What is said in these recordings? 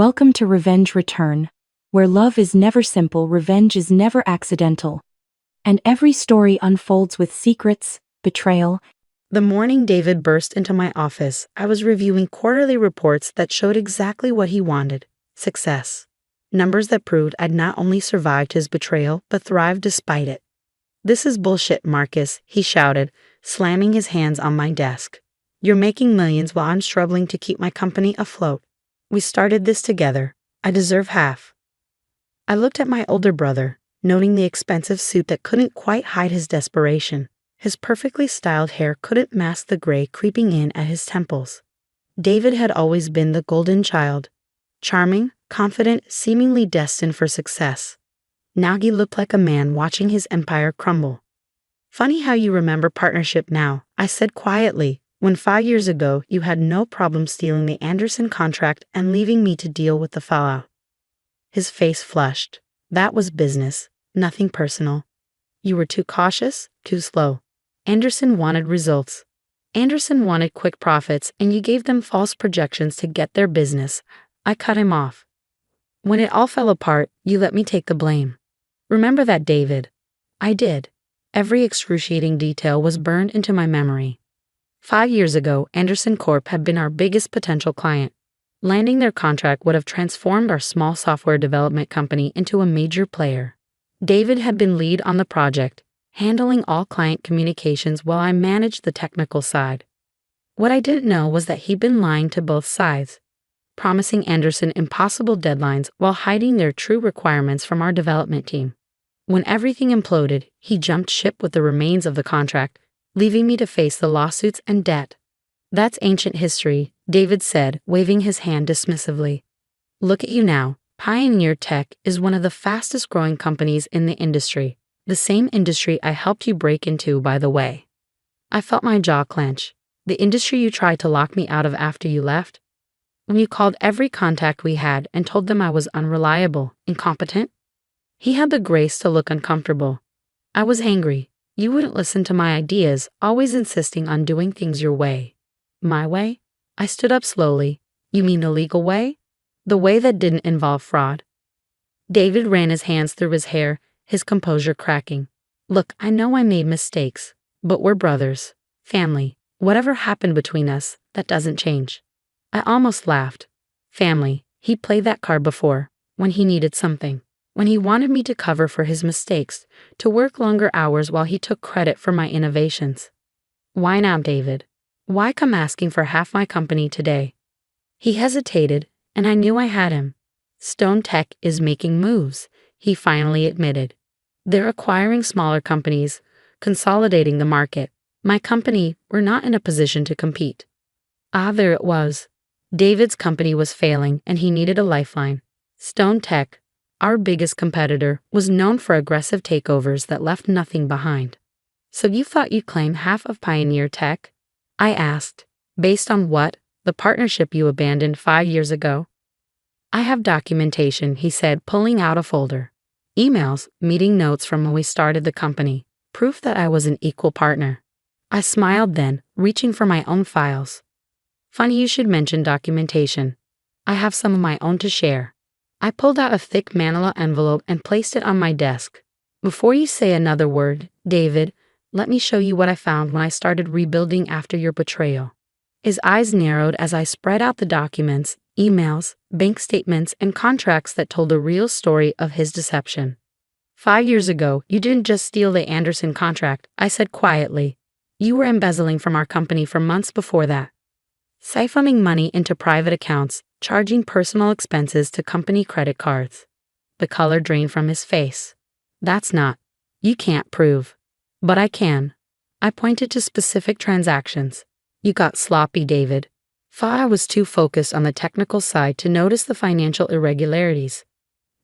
Welcome to Revenge Return, where love is never simple, revenge is never accidental, and every story unfolds with secrets, betrayal. The morning David burst into my office, I was reviewing quarterly reports that showed exactly what he wanted: success. Numbers that proved I'd not only survived his betrayal, but thrived despite it. "This is bullshit, Marcus," he shouted, slamming his hands on my desk. "You're making millions while I'm struggling to keep my company afloat. We started this together. I deserve half." I looked at my older brother, noting the expensive suit that couldn't quite hide his desperation. His perfectly styled hair couldn't mask the gray creeping in at his temples. David had always been the golden child. Charming, confident, seemingly destined for success. Now he looked like a man watching his empire crumble. "Funny how you remember partnership now," I said quietly, "when 5 years ago you had no problem stealing the Anderson contract and leaving me to deal with the fallout." His face flushed. "That was business, nothing personal. You were too cautious, too slow. Anderson wanted results. Anderson wanted quick profits, and you gave them false projections to get their business." I cut him off. "When it all fell apart, you let me take the blame. Remember that, David?" I did. Every excruciating detail was burned into my memory. 5 years ago, Anderson Corp had been our biggest potential client. Landing their contract would have transformed our small software development company into a major player. David had been lead on the project, handling all client communications while I managed the technical side. What I didn't know was that he'd been lying to both sides, promising Anderson impossible deadlines while hiding their true requirements from our development team. When everything imploded, he jumped ship with the remains of the contract, leaving me to face the lawsuits and debt. "That's ancient history," David said, waving his hand dismissively. "Look at you now. Pioneer Tech is one of the fastest growing companies in the industry, the same industry I helped you break into, by the way." I felt my jaw clench. "The industry you tried to lock me out of after you left? When you called every contact we had and told them I was unreliable, incompetent?" He had the grace to look uncomfortable. "I was angry. You wouldn't listen to my ideas, always insisting on doing things your way." "My way?" I stood up slowly. "You mean the legal way? The way that didn't involve fraud?" David ran his hands through his hair, his composure cracking. "Look, I know I made mistakes, but we're brothers. Family. Whatever happened between us, that doesn't change." I almost laughed. Family. He played that card before, when he needed something. When he wanted me to cover for his mistakes, to work longer hours while he took credit for my innovations. "Why now, David? Why come asking for half my company today?" He hesitated, and I knew I had him. "Stone Tech is making moves," he finally admitted. "They're acquiring smaller companies, consolidating the market. My company, we're not in a position to compete." There it was. David's company was failing, and he needed a lifeline. Stone Tech, our biggest competitor, was known for aggressive takeovers that left nothing behind. "So you thought you'd claim half of Pioneer Tech?" I asked. "Based on what? The partnership you abandoned 5 years ago?" "I have documentation," he said, pulling out a folder. "Emails, meeting notes from when we started the company. Proof that I was an equal partner." I smiled then, reaching for my own files. "Funny you should mention documentation. I have some of my own to share." I pulled out a thick manila envelope and placed it on my desk. "Before you say another word, David, let me show you what I found when I started rebuilding after your betrayal." His eyes narrowed as I spread out the documents, emails, bank statements, and contracts that told the real story of his deception. 5 years ago, you didn't just steal the Anderson contract," I said quietly. "You were embezzling from our company for months before that. Siphoning money into private accounts, charging personal expenses to company credit cards." The color drained from his face. "That's not. You can't prove." "But I can." I pointed to specific transactions. "You got sloppy, David. Thought I was too focused on the technical side to notice the financial irregularities.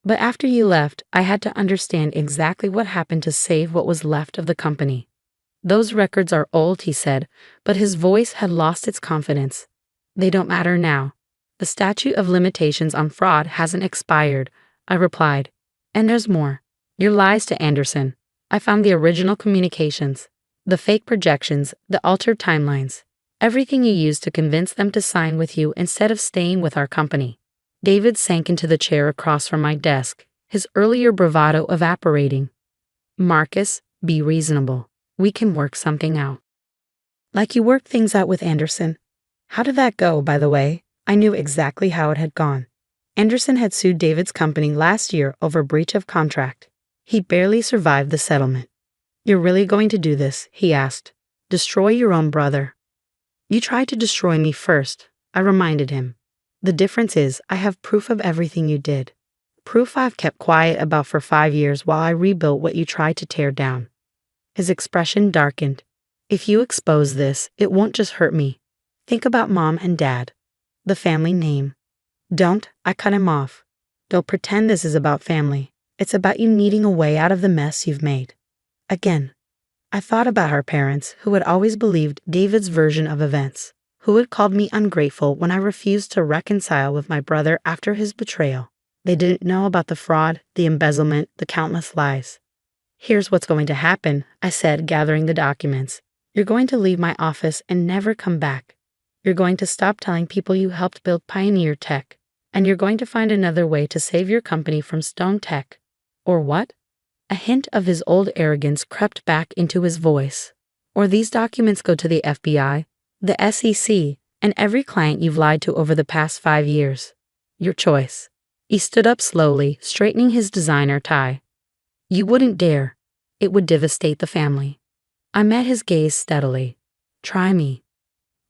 But after you left, I had to understand exactly what happened to save what was left of the company." "Those records are old," he said, but his voice had lost its confidence. "They don't matter now. The statute of limitations on fraud hasn't expired," I replied. "And there's more. Your lies to Anderson. I found the original communications, the fake projections, the altered timelines, everything you used to convince them to sign with you instead of staying with our company. David sank into the chair across from my desk, his earlier bravado evaporating. Marcus, be reasonable. We can work something out. Like you worked things out with Anderson. How did that go, by the way? I knew exactly how it had gone. Anderson had sued David's company last year over breach of contract. He barely survived the settlement. You're really going to do this? He asked. Destroy your own brother. You tried to destroy me first, I reminded him. The difference is I have proof of everything you did. Proof I've kept quiet about for 5 years while I rebuilt what you tried to tear down. His expression darkened. If you expose this, it won't just hurt me. Think about Mom and Dad. The family name. Don't, I cut him off. Don't pretend this is about family. It's about you needing a way out of the mess you've made. Again, I thought about our parents who had always believed David's version of events, who had called me ungrateful when I refused to reconcile with my brother after his betrayal. They didn't know about the fraud, the embezzlement, the countless lies. Here's what's going to happen, I said, gathering the documents. You're going to leave my office and never come back. You're going to stop telling people you helped build Pioneer Tech, and you're going to find another way to save your company from Stone Tech. Or what? A hint of his old arrogance crept back into his voice. Or these documents go to the FBI, the SEC, and every client you've lied to over the past 5 years. Your choice. He stood up slowly, straightening his designer tie. You wouldn't dare. It would devastate the family. I met his gaze steadily. Try me.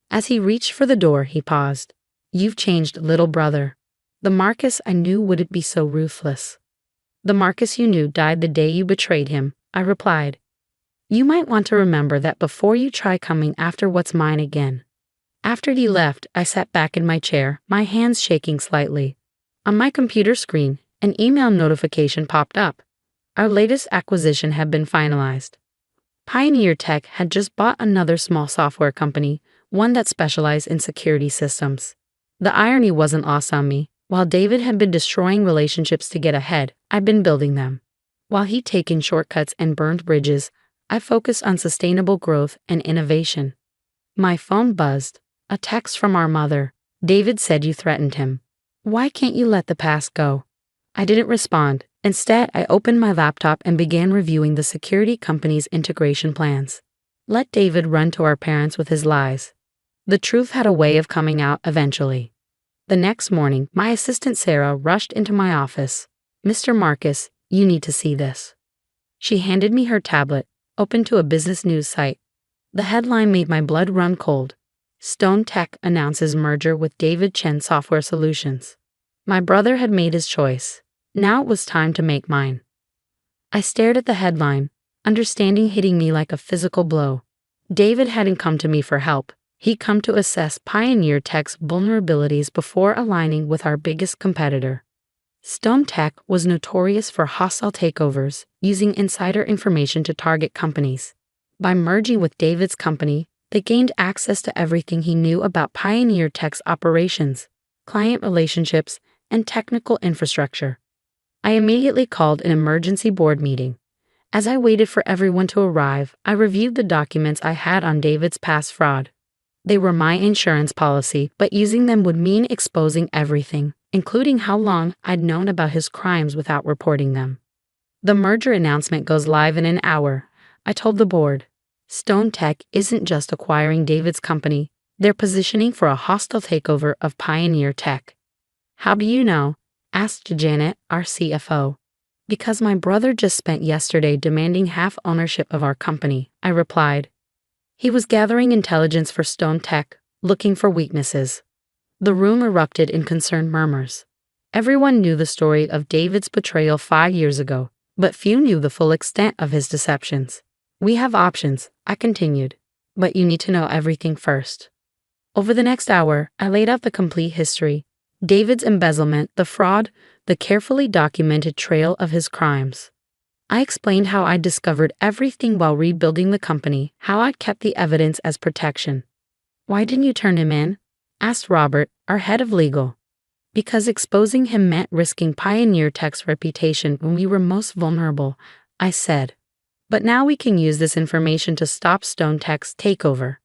As he reached for the door, he paused. You've changed, little brother. The Marcus I knew wouldn't be so ruthless. The Marcus you knew died the day you betrayed him, I replied. You might want to remember that before you try coming after what's mine again. After he left, I sat back in my chair, my hands shaking slightly. On my computer screen, an email notification popped up. Our latest acquisition had been finalized. Pioneer Tech had just bought another small software company, one that specialized in security systems. The irony wasn't lost on me. While David had been destroying relationships to get ahead, I'd been building them. While he'd taken shortcuts and burned bridges, I focused on sustainable growth and innovation. My phone buzzed. A text from our mother. David said you threatened him. Why can't you let the past go? I didn't respond. Instead, I opened my laptop and began reviewing the security company's integration plans. Let David run to our parents with his lies. The truth had a way of coming out eventually. The next morning, my assistant Sarah rushed into my office. Mr. Marcus, you need to see this. She handed me her tablet, open to a business news site. The headline made my blood run cold. Stone Tech announces merger with David Chen Software Solutions. My brother had made his choice. Now it was time to make mine. I stared at the headline, understanding hitting me like a physical blow. David hadn't come to me for help. He'd come to assess Pioneer Tech's vulnerabilities before aligning with our biggest competitor. Stone Tech was notorious for hostile takeovers, using insider information to target companies. By merging with David's company, they gained access to everything he knew about Pioneer Tech's operations, client relationships, and technical infrastructure. I immediately called an emergency board meeting. As I waited for everyone to arrive, I reviewed the documents I had on David's past fraud. They were my insurance policy, but using them would mean exposing everything, including how long I'd known about his crimes without reporting them. The merger announcement goes live in an hour, I told the board. Stone Tech isn't just acquiring David's company, they're positioning for a hostile takeover of Pioneer Tech. How do you know? Asked Janet, our CFO. Because my brother just spent yesterday demanding half ownership of our company, I replied. He was gathering intelligence for Stone Tech, looking for weaknesses. The room erupted in concerned murmurs. Everyone knew the story of David's betrayal 5 years ago, but few knew the full extent of his deceptions. We have options, I continued, but you need to know everything first. Over the next hour, I laid out the complete history. David's embezzlement, the fraud, the carefully documented trail of his crimes. I explained how I'd discovered everything while rebuilding the company, how I'd kept the evidence as protection. Why didn't you turn him in? Asked Robert, our head of legal. Because exposing him meant risking Pioneer Tech's reputation when we were most vulnerable, I said. But now we can use this information to stop Stone Tech's takeover.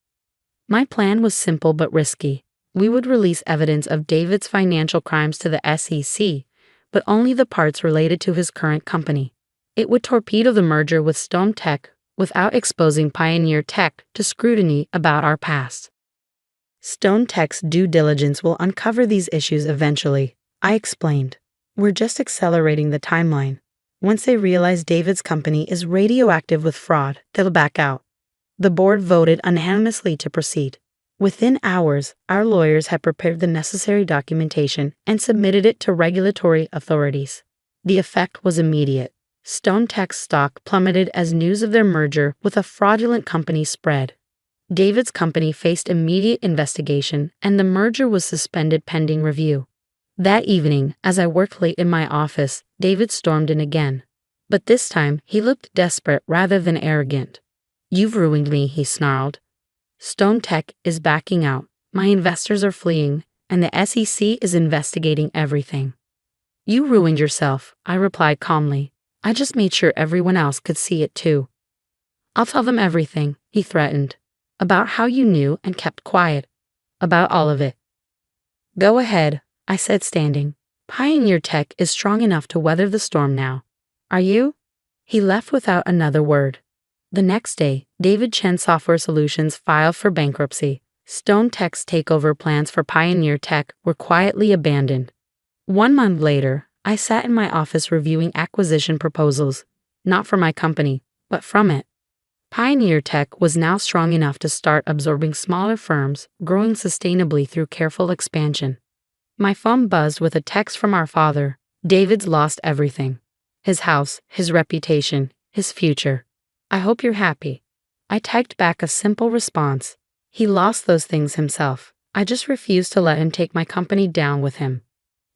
My plan was simple but risky. We would release evidence of David's financial crimes to the SEC, but only the parts related to his current company. It would torpedo the merger with Stone Tech without exposing Pioneer Tech to scrutiny about our past. Stone Tech's due diligence will uncover these issues eventually, I explained. We're just accelerating the timeline. Once they realize David's company is radioactive with fraud, they'll back out. The board voted unanimously to proceed. Within hours, our lawyers had prepared the necessary documentation and submitted it to regulatory authorities. The effect was immediate. Stone Tech's stock plummeted as news of their merger with a fraudulent company spread. David's company faced immediate investigation, and the merger was suspended pending review. That evening, as I worked late in my office, David stormed in again. But this time, he looked desperate rather than arrogant. "You've ruined me," he snarled. "Stone Tech is backing out, my investors are fleeing, and the SEC is investigating everything." "You ruined yourself," I replied calmly. "I just made sure everyone else could see it too." "I'll tell them everything," he threatened. "About how you knew and kept quiet. About all of it." "Go ahead," I said, standing. "Pioneer Tech is strong enough to weather the storm now. Are you?" He left without another word. The next day, David Chen Software Solutions filed for bankruptcy. Stone Tech's takeover plans for Pioneer Tech were quietly abandoned. 1 month later, I sat in my office reviewing acquisition proposals, not for my company, but from it. Pioneer Tech was now strong enough to start absorbing smaller firms, growing sustainably through careful expansion. My phone buzzed with a text from our father. "David's lost everything. His house, his reputation, his future. I hope you're happy." I typed back a simple response. He lost those things himself. I just refused to let him take my company down with him.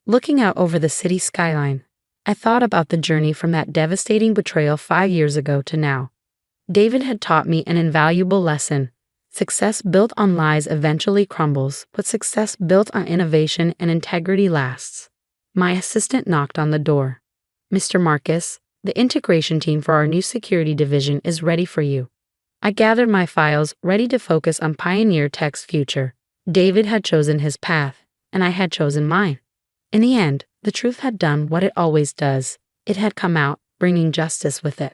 Looking out over the city skyline, I thought about the journey from that devastating betrayal 5 years ago to now. David had taught me an invaluable lesson. Success built on lies eventually crumbles, but success built on innovation and integrity lasts. My assistant knocked on the door. "Mr. Marcus, the integration team for our new security division is ready for you." I gathered my files, ready to focus on Pioneer Tech's future. David had chosen his path, and I had chosen mine. In the end, the truth had done what it always does. It had come out, bringing justice with it.